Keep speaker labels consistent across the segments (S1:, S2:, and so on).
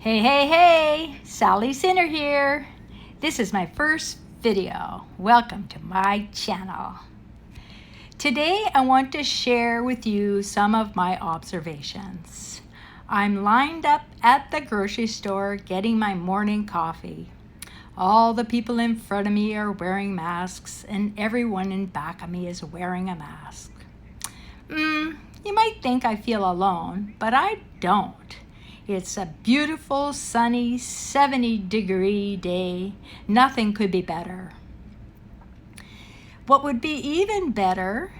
S1: Hey, Sally Sinner here. This is my first video. Welcome to my channel. Today I want to share with you some of my observations. I'm lined up at the grocery store getting my morning coffee. All the people in front of me are wearing masks and everyone in back of me is wearing a mask. You might think I feel alone, but I don't. It's a beautiful, sunny, 70-degree day. Nothing could be better. What would be even better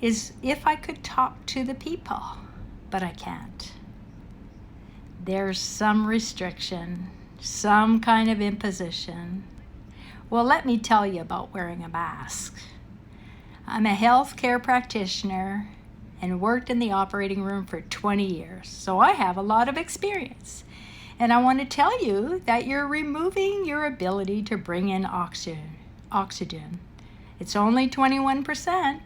S1: is if I could talk to the people, but I can't. There's some restriction, some kind of imposition. Well, let me tell you about wearing a mask. I'm a healthcare practitioner and worked in the operating room for 20 years. So I have a lot of experience. And I want to tell you that you're removing your ability to bring in oxygen. It's only 21%.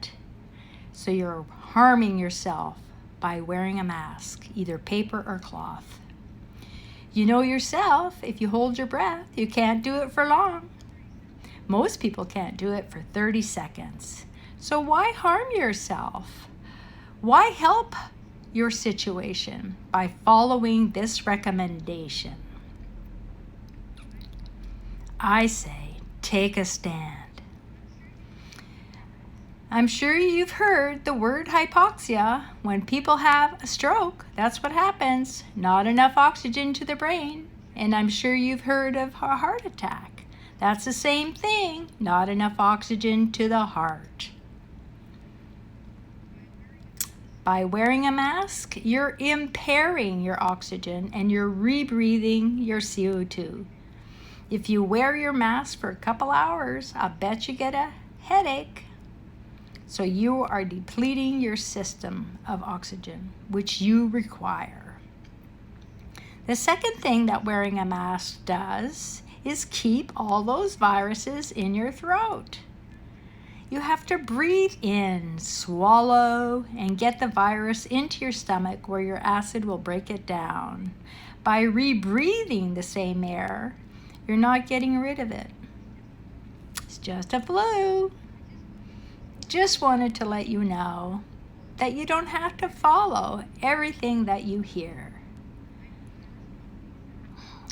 S1: So you're harming yourself by wearing a mask, either paper or cloth. You know yourself, if you hold your breath, you can't do it for long. Most people can't do it for 30 seconds. So why harm yourself? Why help your situation by following this recommendation? I say, take a stand. I'm sure you've heard the word hypoxia. When people have a stroke, that's what happens. Not enough oxygen to the brain. And I'm sure you've heard of a heart attack. That's the same thing. Not enough oxygen to the heart. By wearing a mask, you're impairing your oxygen and you're rebreathing your CO2. If you wear your mask for a couple hours, I bet you get a headache. So you are depleting your system of oxygen, which you require. The second thing that wearing a mask does is keep all those viruses in your throat. You have to breathe in, swallow, and get the virus into your stomach where your acid will break it down. By rebreathing the same air, you're not getting rid of it. It's just a flu. Just wanted to let you know that you don't have to follow everything that you hear.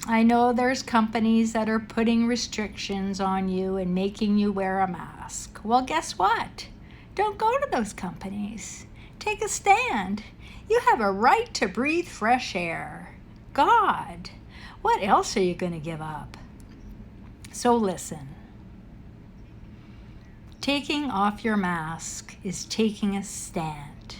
S1: I know there's companies that are putting restrictions on you and making you wear a mask. Well, guess what? Don't go to those companies. Take a stand. You have a right to breathe fresh air. God, what else are you going to give up? So listen. Taking off your mask is taking a stand.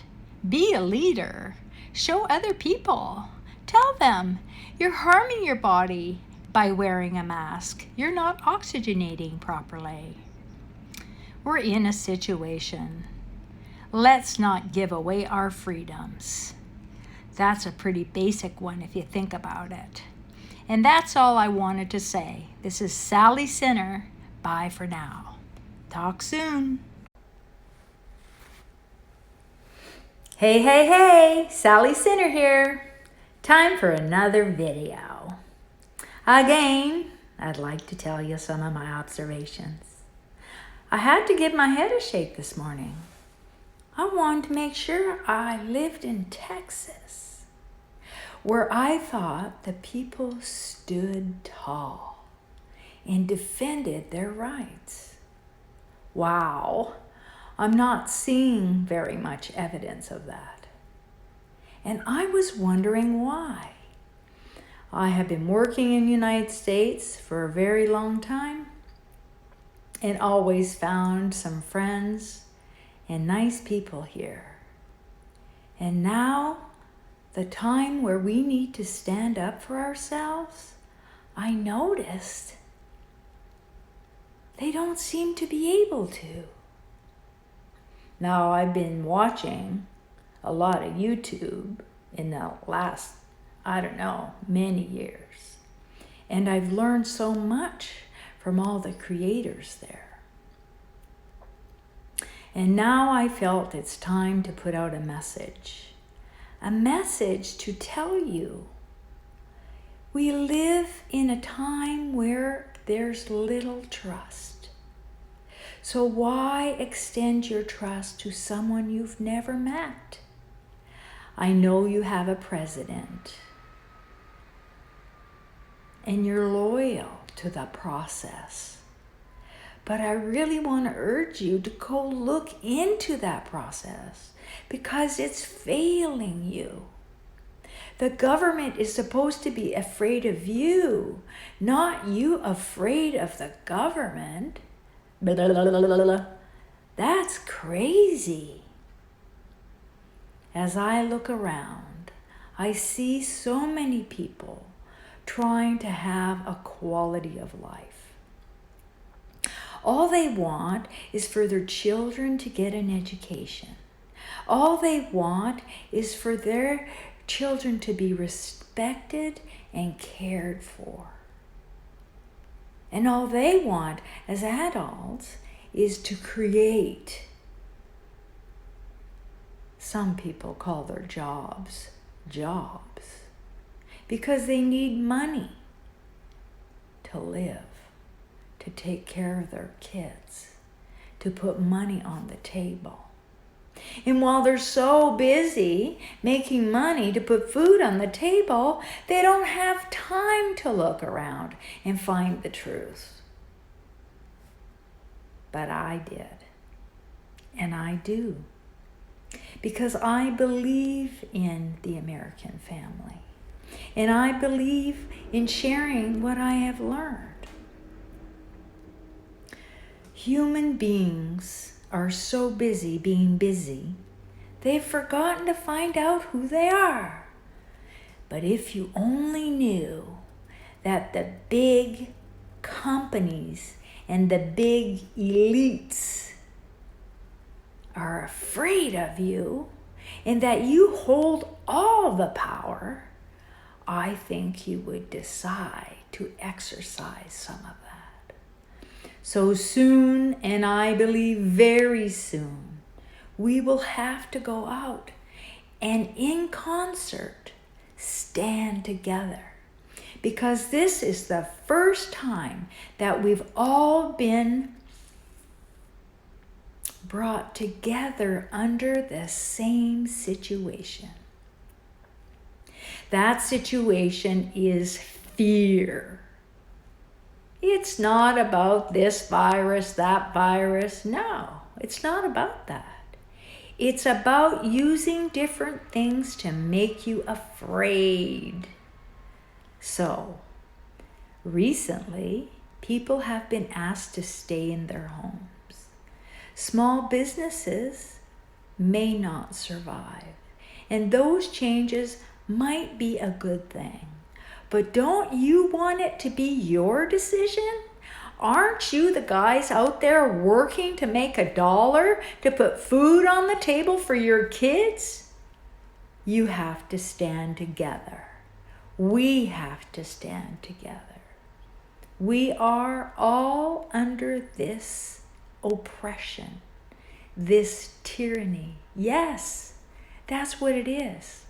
S1: Be a leader. Show other people. Tell them you're harming your body by wearing a mask. You're not oxygenating properly. We're in a situation. Let's not give away our freedoms. That's a pretty basic one if you think about it. And that's all I wanted to say. This is Sally Sinner. Bye for now. Talk soon. Hey, Sally Sinner here. Time for another video. Again, I'd like to tell you some of my observations. I had to give my head a shake this morning. I wanted to make sure I lived in Texas, where I thought the people stood tall and defended their rights. Wow, I'm not seeing very much evidence of that. And I was wondering why. I have been working in the United States for a very long time and always found some friends and nice people here. And now, the time where we need to stand up for ourselves, I noticed they don't seem to be able to. Now, I've been watching a lot of YouTube in the last, many years. And I've learned so much from all the creators there. And now I felt it's time to put out a message to tell you We live in a time where there's little trust. So why extend your trust to someone you've never met? I know you have a president and you're loyal to the process. But I really want to urge you to go look into that process because it's failing you. The government is supposed to be afraid of you, not you afraid of the government. Blah, blah, blah, blah, blah, blah. That's crazy. As I look around, I see so many people trying to have a quality of life. All they want is for their children to get an education. All they want is for their children to be respected and cared for. And all they want as adults is to create. Some people call their jobs because they need money to live, to take care of their kids, to put money on the table. And while they're so busy making money to put food on the table, they don't have time to look around and find the truth. But I did. And I do. Because I believe in the American family. And I believe in sharing what I have learned. Human beings are so busy being busy, they've forgotten to find out who they are. But if you only knew that the big companies and the big elites are afraid of you and that you hold all the power, I think you would decide to exercise some of that. So soon, and I believe very soon, we will have to go out and in concert stand together. Because this is the first time that we've all been brought together under the same situation. That situation is fear. It's not about this virus, that virus. No, it's not about that. It's about using different things to make you afraid. So, recently, people have been asked to stay in their homes. Small businesses may not survive, and those changes might be a good thing. But don't you want it to be your decision? Aren't you the guys out there working to make $1 to put food on the table for your kids? You have to stand together. We have to stand together. We are all under this oppression, this tyranny. Yes, that's what it is.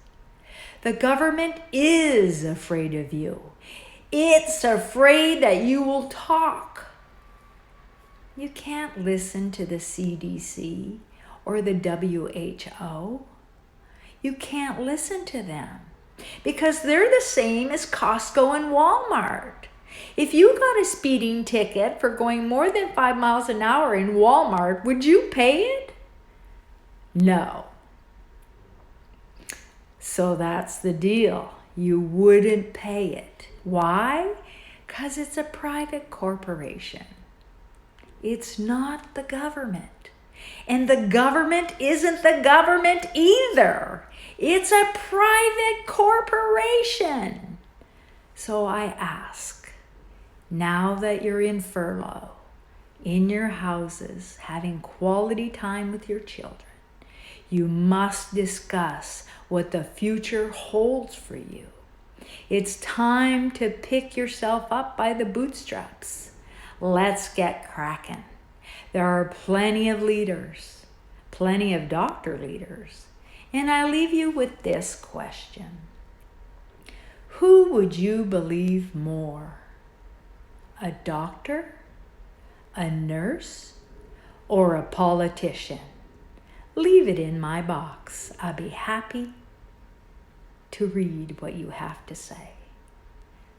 S1: The government is afraid of you. It's afraid that you will talk. You can't listen to the CDC or the WHO. You can't listen to them because they're the same as Costco and Walmart. If you got a speeding ticket for going more than 5 miles an hour in Walmart, would you pay it? No. So that's the deal. You wouldn't pay it. Why? Because it's a private corporation. It's not the government. And the government isn't the government either. It's a private corporation. So I ask, now that you're in furlough, in your houses, having quality time with your children, you must discuss what the future holds for you. It's time to pick yourself up by the bootstraps. Let's get cracking. There are plenty of leaders, plenty of doctor leaders, and I leave you with this question. Who would you believe more? A doctor, a nurse, or a politician? Leave it in my box. I'll be happy to read what you have to say.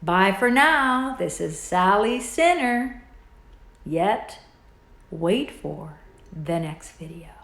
S1: Bye for now. This is Sally Sinner. Yet, wait for the next video.